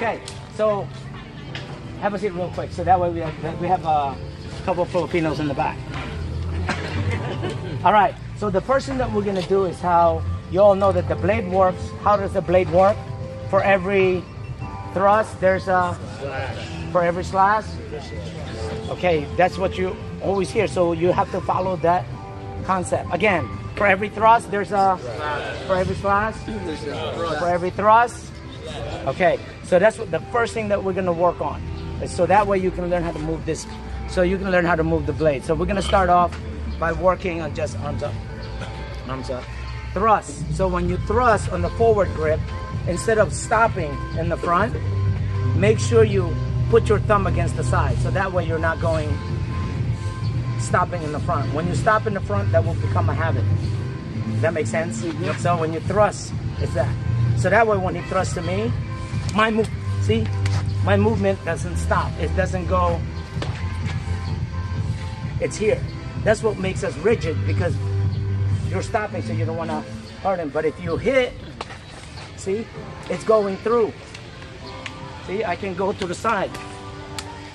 Okay, so have a seat real quick. So that way we have a couple of Filipinos in the back. All right, so the first thing that we're gonna do is how you all know that the blade works. How does the blade work? For every thrust, there's a slash. For every slash? Okay, that's what you always hear. So you have to follow that concept. Again, for every thrust, there's a slash. For every slash? For every thrust? Okay, so that's what the first thing that we're gonna work on. So that way you can learn how to move this. So you can learn how to move the blade. So we're gonna start off by working on just arms up, thrust. So when you thrust on the forward grip, instead of stopping in the front, make sure you put your thumb against the side. So that way you're not stopping in the front. When you stop in the front, that will become a habit. Does that make sense? Mm-hmm. So when you thrust, it's that. So that way when he thrusts to me, my movement doesn't stop. It doesn't go, it's here. That's what makes us rigid, because you're stopping, so you don't want to hurt him. But if you hit, see, it's going through. See, I can go to the side.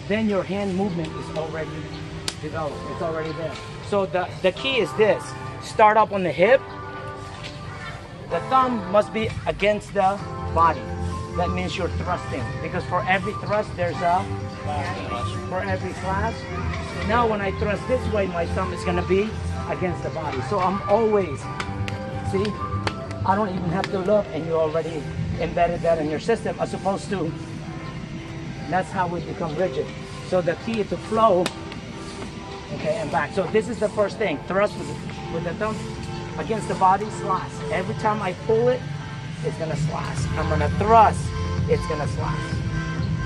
Then your hand movement is already developed. It's already there. So the key is this. Start up on the hip. The thumb must be against the body. That means you're thrusting, because for every thrust, there's a slash. For every slash. Now when I thrust this way, my thumb is going to be against the body. So I'm always, see, I don't even have to look, and you already embedded that in your system, as opposed to, that's how we become rigid. So the key is to flow, okay, and back. So this is the first thing. Thrust with the thumb against the body, slash. Every time I pull it, it's going to slash. I'm going to thrust, it's going to slash.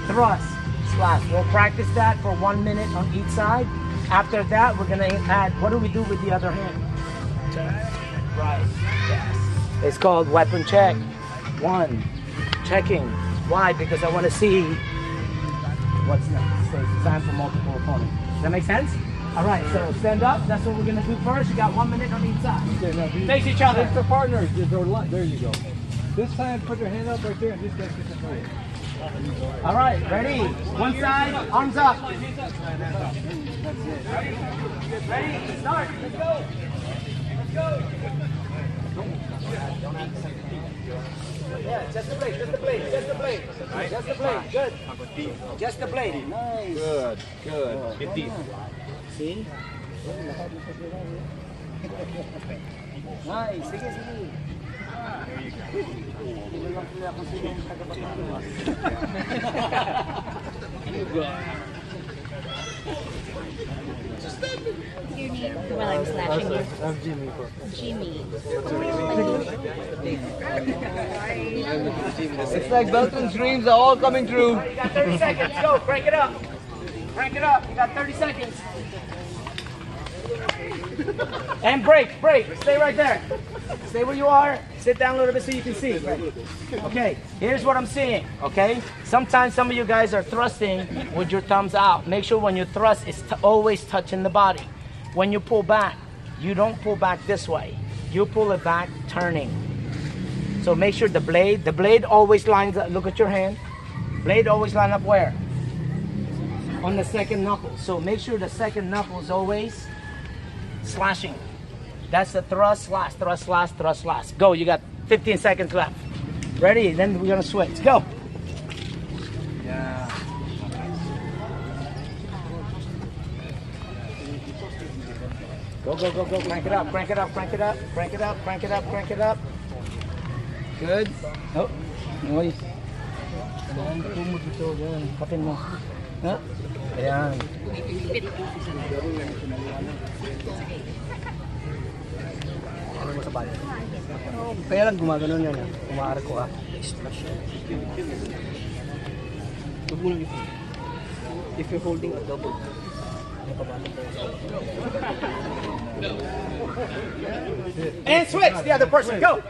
Thrust, slash. We'll practice that for 1 minute on each side. After that, we're going to add, what do we do with the other hand? Right, yes. It's called weapon check. 1, checking. Why? Because I want to see what's next. So it's time for multiple opponents. Does that make sense? All right, so stand up. That's what we're going to do first. You got 1 minute on each side. Okay, now face each other. Face the partner. There you go. This time, put your hand up right there, and this guy's getting the play. All right, ready? One side, arms up. Ready? Start. Let's go. Let's go. Yeah, just the blade, just the blade, just the blade. Just the blade, good. Just the blade, nice. Good, good. Get deep. See? Nice, sige, sige. There you go. Your name while I'm slashing you. I'm Jimmy. Jimmy. It's like Belton's dreams are all coming true. You got 30 seconds, go, crank it up. Crank it up, you got 30 seconds. And break, stay right there. Stay where you are, sit down a little bit so you can see. Okay, here's what I'm seeing, okay? Sometimes some of you guys are thrusting with your thumbs out. Make sure when you thrust, it's always touching the body. When you pull back, you don't pull back this way. You pull it back, turning. So make sure the blade always lines up. Look at your hand. Blade always line up where? On the second knuckle. So make sure the second knuckle is always slashing. That's the thrust, slash, thrust, slash, thrust, slash. Go, you got 15 seconds left. Ready? Then we're gonna switch. Go. Yeah. Go, go, go, go. Crank it up, crank it up, crank it up, crank it up, crank it up, crank it up. Good. Oh, noise. Kumot ito, yan. Kapin mo. No? Ayan. Ano mo sa bali? Kaya lang gumagano'n yan. Umaarko ka. If you're holding a double. And switch the other person. Go.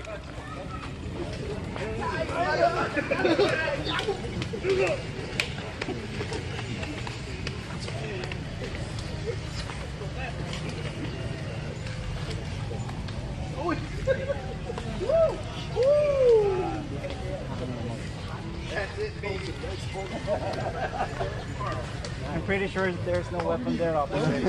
I'm pretty sure there's no weapon there, operator.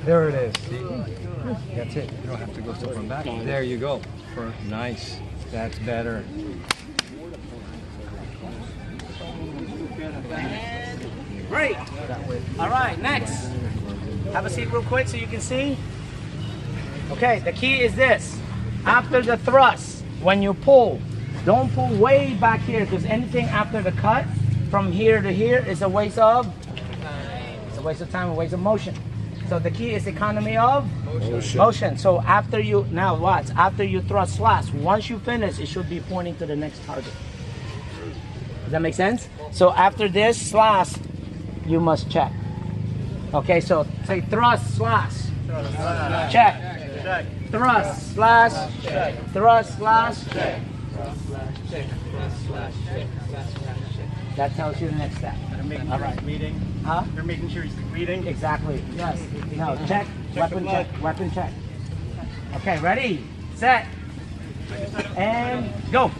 There it is. See? That's it. You don't have to go so from back. There you go. Nice. That's better. Great. All right, next. Have a seat real quick so you can see. Okay, the key is this. After the thrust, when you pull, don't pull way back here, because anything after the cut, from here to here, is a waste of time, a waste of motion. So the key is economy of motion. So after you, now watch, after you thrust slash, once you finish, it should be pointing to the next target. Does that make sense? So after this slash, you must check. Okay, so say thrust slash. Check. Thrust slash. Thrust slash. That tells you the next step. They're making sure he's reading. Huh? They're making sure he's reading. Exactly. Yes. No, check. Weapon check. Weapon check. Okay, ready, set, and go.